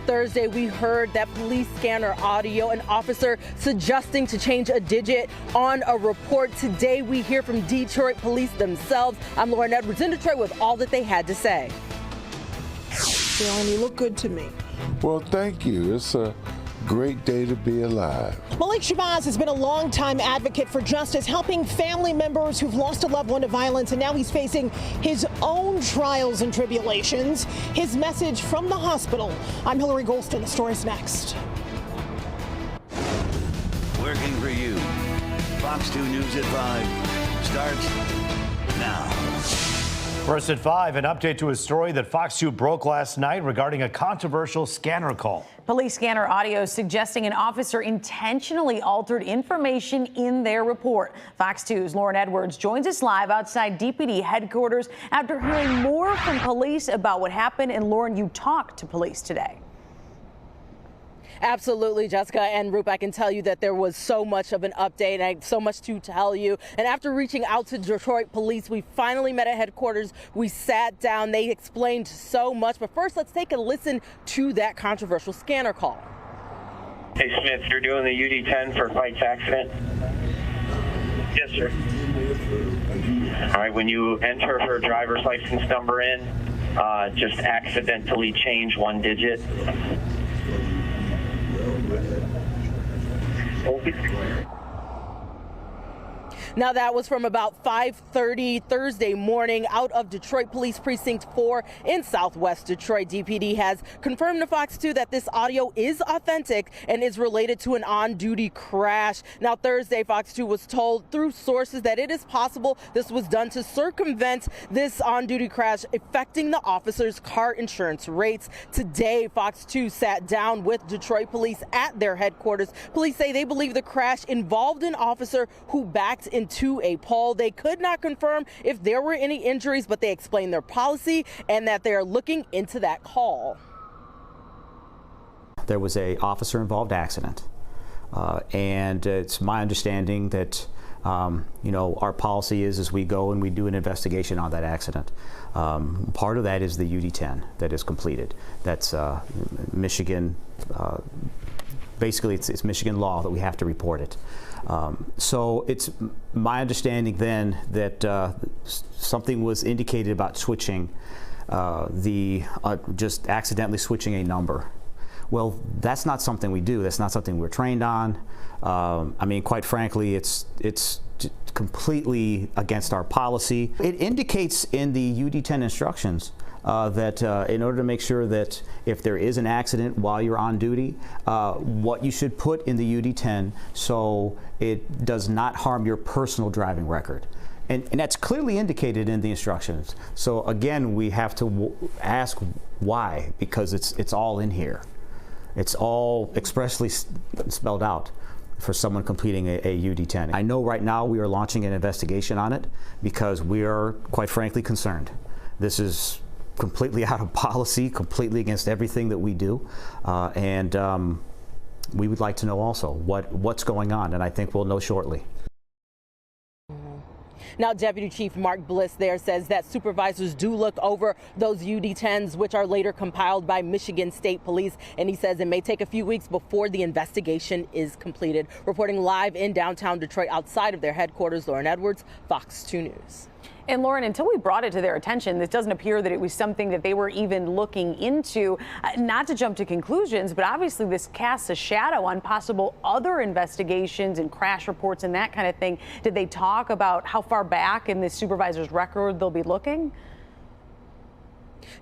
Thursday, we heard that police scanner audio, an officer suggesting to change a digit on a report. Today, we hear from Detroit Police themselves. I'm Lauren Edwards in Detroit with all that they had to say. Dylan, you look good to me. Well, thank you. It's a great day to be alive. Malik Shabazz has been a longtime advocate for justice, helping family members who've lost a loved one to violence, and now he's facing his own trials and tribulations. His message from the hospital. I'm Hillary Golston. The story's next. Working for you. Fox 2 News at 5 starts now. First at 5, an update to a story that Fox 2 broke last night regarding a controversial scanner call. Police scanner audio suggesting an officer intentionally altered information in their report. Fox 2's Lauren Edwards joins us live outside DPD headquarters after hearing more from police about what happened. And Lauren, you talked to police today. Absolutely, Jessica and Roop, I can tell you that there was so much of an update and so much to tell you. And after reaching out to Detroit Police, we finally met at headquarters. We sat down. They explained so much. But first, let's take a listen to that controversial scanner call. Hey, Smith, you're doing the UD-10 for Fight's accident? Yes, sir. All right, when you enter her driver's license number in, just accidentally change one digit. Now, that was from about 5:30 Thursday morning out of Detroit Police Precinct 4 in Southwest Detroit. DPD has confirmed to Fox 2 that this audio is authentic and is related to an on-duty crash. Now, Thursday, Fox 2 was told through sources that it is possible this was done to circumvent this on-duty crash affecting the officers' car insurance rates. Today, Fox 2 sat down with Detroit Police at their headquarters. Police say they believe the crash involved an officer who backed into a pole. They could not confirm if there were any injuries, but they explained their policy and that they are looking into that call. There was a officer involved accident, and it's my understanding that our policy is as we go and we do an investigation on that accident. Part of that is the UD-10 that is completed. That's Michigan. Basically, it's Michigan law that we have to report it. So it's my understanding then that something was indicated about switching, just accidentally switching a number. Well, that's not something we do. That's not something we're trained on. I mean, quite frankly, it's completely against our policy. It indicates in the UD-10 instructions that in order to make sure that if there is an accident while you're on duty, what you should put in the UD-10 so it does not harm your personal driving record. And that's clearly indicated in the instructions. So again, we have to ask why, because it's all in here. It's all expressly spelled out for someone completing a UD-10. I know right now we are launching an investigation on it because we are, quite frankly, concerned. This is completely out of policy, completely against everything that we do, and we would like to know also what's going on, and I think we'll know shortly. Now, Deputy Chief Mark Bliss there says that supervisors do look over those UD-10s, which are later compiled by Michigan State Police. And he says it may take a few weeks before the investigation is completed. Reporting live in downtown Detroit outside of their headquarters, Lauren Edwards, Fox 2 News. And Lauren, until we brought it to their attention, this doesn't appear that it was something that they were even looking into. Not to jump to conclusions, but obviously this casts a shadow on possible other investigations and crash reports and that kind of thing. Did they talk about how far back in this supervisor's record they'll be looking?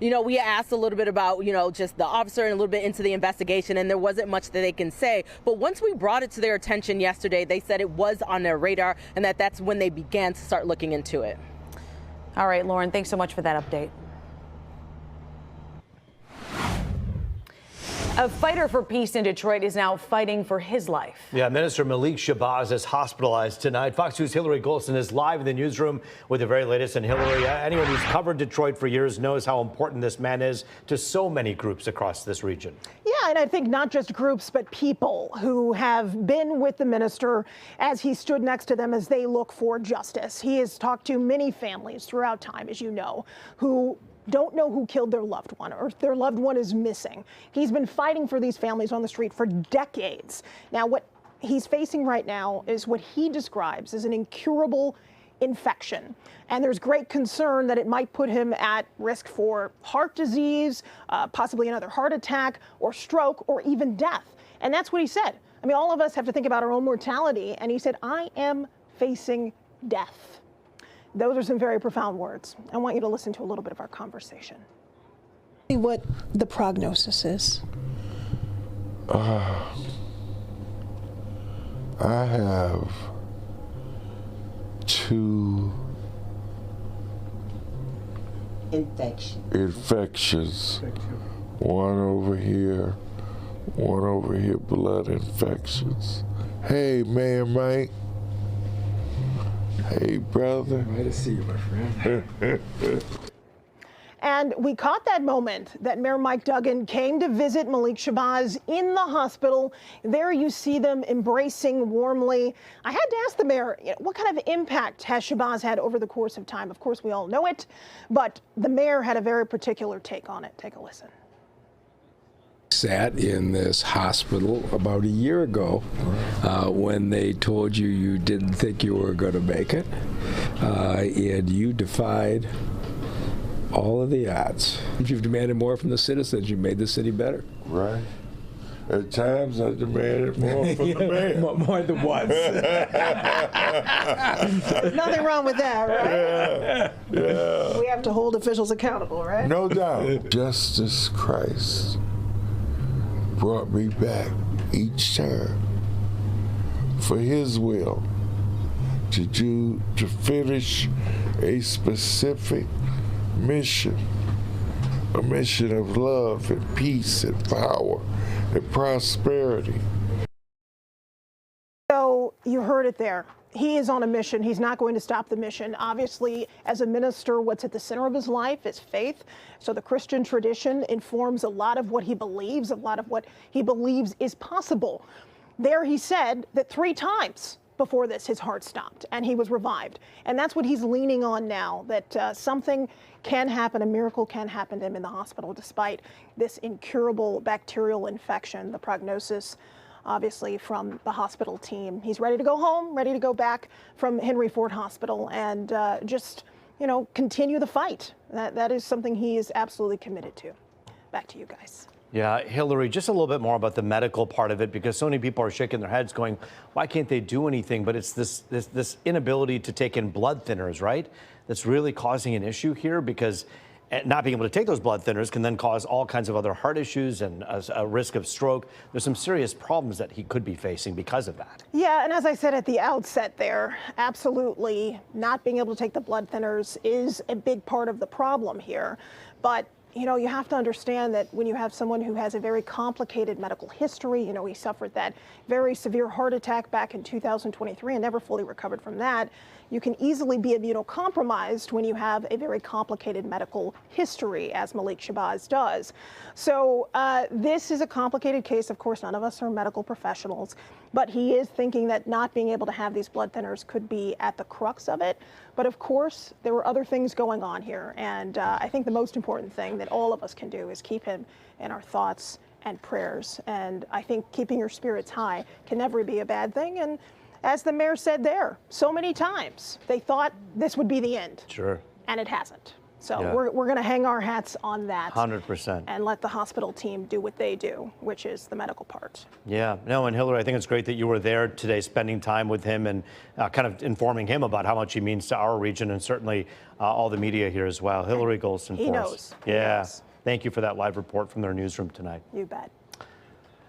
You know, we asked a little bit about, just the officer and a little bit into the investigation, and there wasn't much that they can say. But once we brought it to their attention yesterday, they said it was on their radar and that's when they began to start looking into it. All right, Lauren, thanks so much for that update. A fighter for peace in Detroit is now fighting for his life. Yeah, Minister Malik Shabazz is hospitalized tonight. Fox 2's Hillary Golston is live in the newsroom with the very latest. And Hillary, anyone who's covered Detroit for years knows how important this man is to so many groups across this region. Yeah, and I think not just groups, but people who have been with the minister as he stood next to them as they look for justice. He has talked to many families throughout time, as you know, who don't know who killed their loved one or their loved one is missing. He's been fighting for these families on the street for decades. Now, what he's facing right now is what he describes as an incurable infection. And there's great concern that it might put him at risk for heart disease, possibly another heart attack or stroke or even death. And that's what he said. I mean, all of us have to think about our own mortality. And he said, I am facing death. Those are some very profound words. I want you to listen to a little bit of our conversation. What the prognosis is. I have 2 infections. One over here, blood infections. Hey, man, Mike. Hey, brother. Glad to see you, my friend. And we caught that moment that Mayor Mike Duggan came to visit Malik Shabazz in the hospital. There you see them embracing warmly. I had to ask the mayor, what kind of impact has Shabazz had over the course of time? Of course, we all know it, but the mayor had a very particular take on it. Take a listen. Sat in this hospital about a year ago when they told you you didn't think you were going to make it, and you defied all of the odds. You've demanded more from the citizens. You made the city better. Right. At times I demanded more from the mayor. More than once. Nothing wrong with that, right? Yeah. We have to hold officials accountable, right? No doubt. Justice Christ brought me back each time for his will to finish a specific mission, a mission of love and peace and power and prosperity. So you heard it there. He is on a mission. He's not going to stop the mission. Obviously, as a minister, what's at the center of his life is faith. So the Christian tradition informs a lot of what he believes, a lot of what he believes is possible. There he said that 3 times before this, his heart stopped and he was revived. And that's what he's leaning on now, that something can happen, a miracle can happen to him in the hospital despite this incurable bacterial infection. The prognosis, obviously, from the hospital team. He's ready to go home, ready to go back from Henry Ford Hospital and just, continue the fight. That is something he is absolutely committed to. Back to you guys. Yeah, Hillary, just a little bit more about the medical part of it, because so many people are shaking their heads going, why can't they do anything? But it's this inability to take in blood thinners, right? That's really causing an issue here, because not being able to take those blood thinners can then cause all kinds of other heart issues and a risk of stroke. There's some serious problems that he could be facing because of that. Yeah, and as I said at the outset there, absolutely not being able to take the blood thinners is a big part of the problem here. But you have to understand that when you have someone who has a very complicated medical history, he suffered that very severe heart attack back in 2023 and never fully recovered from that. You can easily be immunocompromised when you have a very complicated medical history, as Malik Shabazz does. So this is a complicated case. Of course, none of us are medical professionals, but he is thinking that not being able to have these blood thinners could be at the crux of it. But of course, there were other things going on here. And I think the most important thing that all of us can do is keep him in our thoughts and prayers. And I think keeping your spirits high can never be a bad thing. And as the mayor said there, so many times they thought this would be the end. Sure. And it hasn't. So Yeah. we're going to hang our hats on that. 100%. And let the hospital team do what they do, which is the medical part. Yeah, no, and Hillary, I think it's great that you were there today spending time with him and kind of informing him about how much he means to our region and certainly all the media here as well. Hillary Golston. He knows. He Yeah. knows. Thank you for that live report from their newsroom tonight. You bet.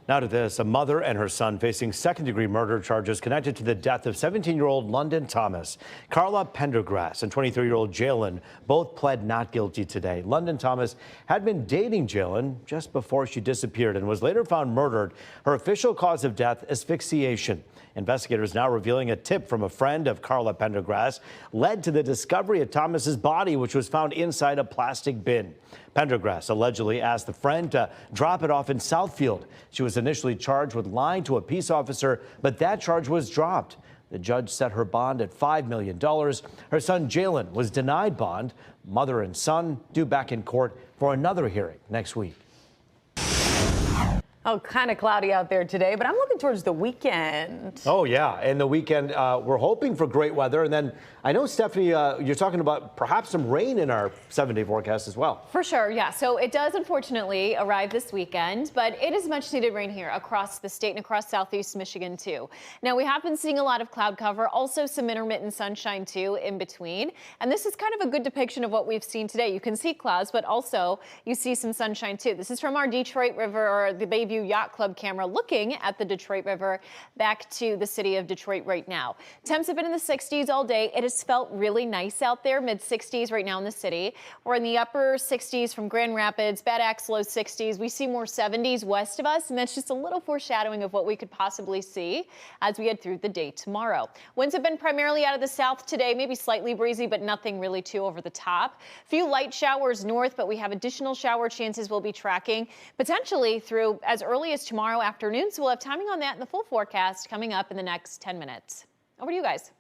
Now to this, a mother and her son facing second-degree murder charges connected to the death of 17-year-old London Thomas. Carla Pendergrass and 23-year-old Jalen both pled not guilty today. London Thomas had been dating Jalen just before she disappeared and was later found murdered. Her official cause of death, asphyxiation. Investigators now revealing a tip from a friend of Carla Pendergrass led to the discovery of Thomas's body, which was found inside a plastic bin. Pendergrass allegedly asked the friend to drop it off in Southfield. She was initially charged with lying to a peace officer, but that charge was dropped. The judge set her bond at $5 million. Her son Jalen was denied bond. Mother and son due back in court for another hearing next week. Oh, kind of cloudy out there today, but I'm looking towards the weekend. Oh, yeah. And the weekend, we're hoping for great weather. And then I know, Stephanie, you're talking about perhaps some rain in our 7-day forecast as well. For sure, yeah. So it does unfortunately arrive this weekend, but it is much needed rain here across the state and across southeast Michigan, too. Now, we have been seeing a lot of cloud cover, also some intermittent sunshine, too, in between. And this is kind of a good depiction of what we've seen today. You can see clouds, but also you see some sunshine, too. This is from our Detroit River or the Bayview Yacht Club camera looking at the Detroit River back to the city of Detroit right now. Temps have been in the 60s all day. It has felt really nice out there, mid 60s right now in the city. We're in the upper 60s from Grand Rapids, Bad Axe low 60s. We see more 70s west of us, and that's just a little foreshadowing of what we could possibly see as we head through the day tomorrow. Winds have been primarily out of the south today, maybe slightly breezy, but nothing really too over the top. Few light showers north, but we have additional shower chances we'll be tracking potentially through as early as tomorrow afternoon. So we'll have timing on that in the full forecast coming up in the next 10 minutes. Over to you guys.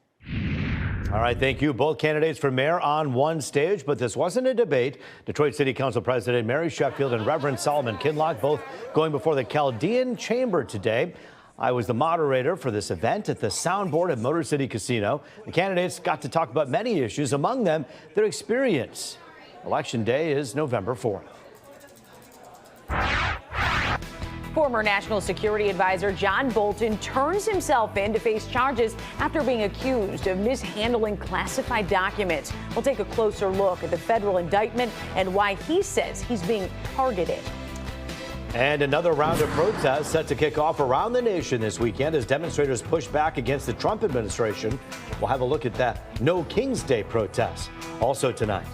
All right, thank you. Both candidates for mayor on one stage, but this wasn't a debate. Detroit City Council President Mary Sheffield and Reverend Solomon Kinlock both going before the Chaldean Chamber today. I was the moderator for this event at the Soundboard at Motor City Casino. The candidates got to talk about many issues, among them their experience. Election day is November 4th. Former National Security Advisor John Bolton turns himself in to face charges after being accused of mishandling classified documents. We'll take a closer look at the federal indictment and why he says he's being targeted. And another round of protests set to kick off around the nation this weekend as demonstrators push back against the Trump administration. We'll have a look at that No King's Day protest also tonight.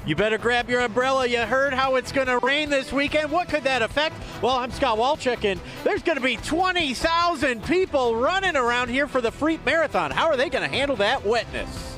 You better grab your umbrella. You heard how it's going to rain this weekend. What could that affect? Well, I'm Scott Walchuk, and there's going to be 20,000 people running around here for the Freak Marathon. How are they going to handle that wetness?